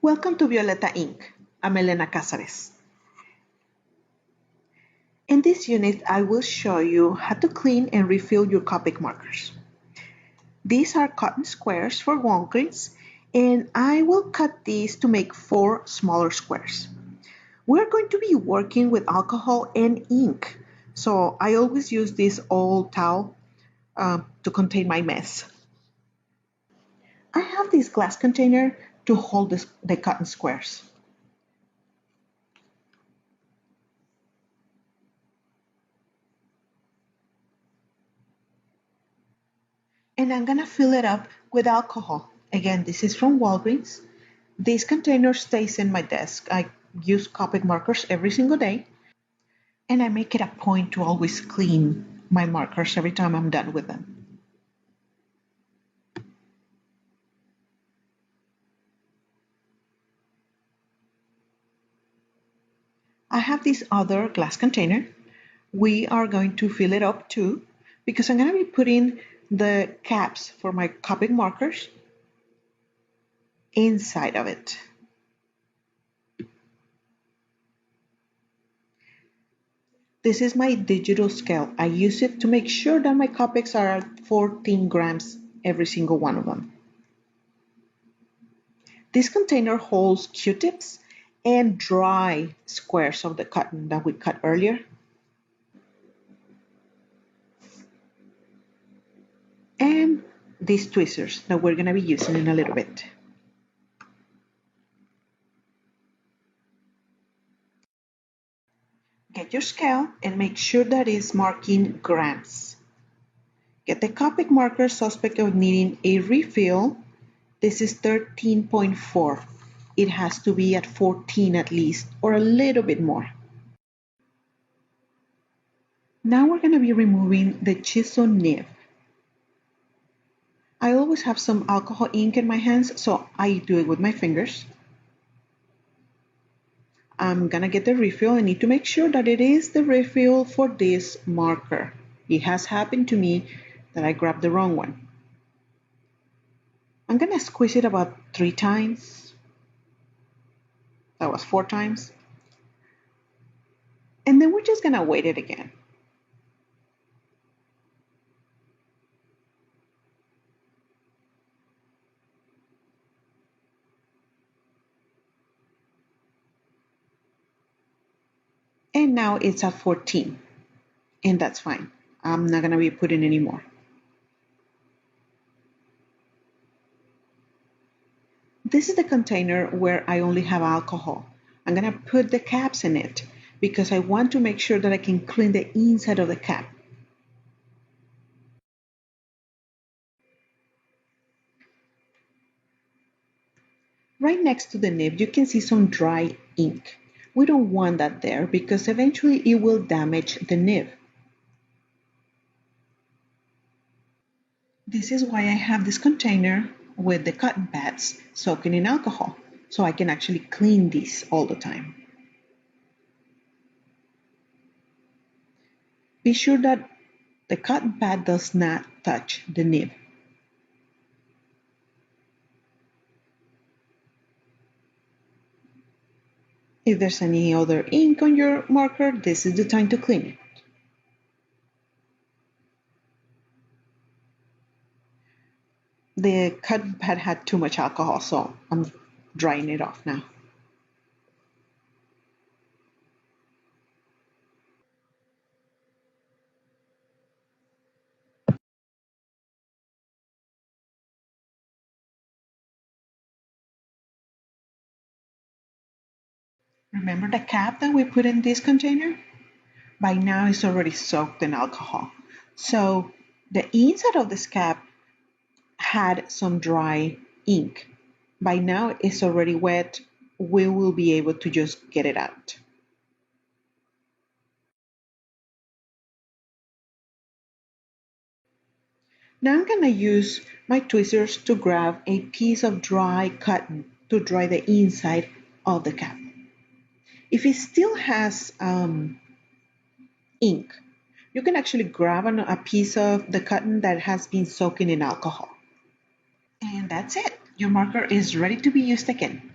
Welcome to Violeta Inc. I'm Elena Cázares. In this unit, I will show you how to clean and refill your Copic markers. These are cotton squares for Walgreens, and I will cut these to make 4 smaller squares. We're going to be working with alcohol and ink, so I always use this old towel to contain my mess. I have this glass container to hold the cotton squares. And I'm gonna fill it up with alcohol. Again, this is from Walgreens. This container stays in my desk. I use Copic markers every single day, and I make it a point to always clean my markers every time I'm done with them. I have this other glass container. We are going to fill it up too, because I'm gonna be putting the caps for my Copic markers inside of it. This is my digital scale. I use it to make sure that my Copics are at 14 grams, every single one of them. This container holds Q-tips and dry squares of the cotton that we cut earlier. And these tweezers that we're going to be using in a little bit. Get your scale and make sure that it's marking grams. Get the Copic marker suspect of needing a refill. This is 13.4. It has to be at 14 at least, or a little bit more. Now we're going to be removing the chisel nib. I always have some alcohol ink in my hands, so I do it with my fingers. I'm gonna get the refill. I need to make sure that it is the refill for this marker. It has happened to me that I grabbed the wrong one. I'm gonna squeeze it about 3 times. That was 4 times. And then we're just gonna weight it again. And now it's at 14, and that's fine. I'm not gonna be putting any more. This is the container where I only have alcohol. I'm gonna put the caps in it because I want to make sure that I can clean the inside of the cap. Right next to the nib, you can see some dry ink. We don't want that there because eventually it will damage the nib. This is why I have this container with the cotton pads soaking in alcohol, so I can actually clean these all the time. Be sure that the cotton pad does not touch the nib. If there's any other ink on your marker, this is the time to clean it. The cotton pad had too much alcohol, so I'm drying it off now. Remember the cap that we put in this container? By now it's already soaked in alcohol. So the inside of this cap had some dry ink. By now it's already wet. We will be able to just get it out. Now I'm going to use my tweezers to grab a piece of dry cotton to dry the inside of the cap. If it still has ink, you can actually grab a piece of the cotton that has been soaking in alcohol. And that's it. Your marker is ready to be used again.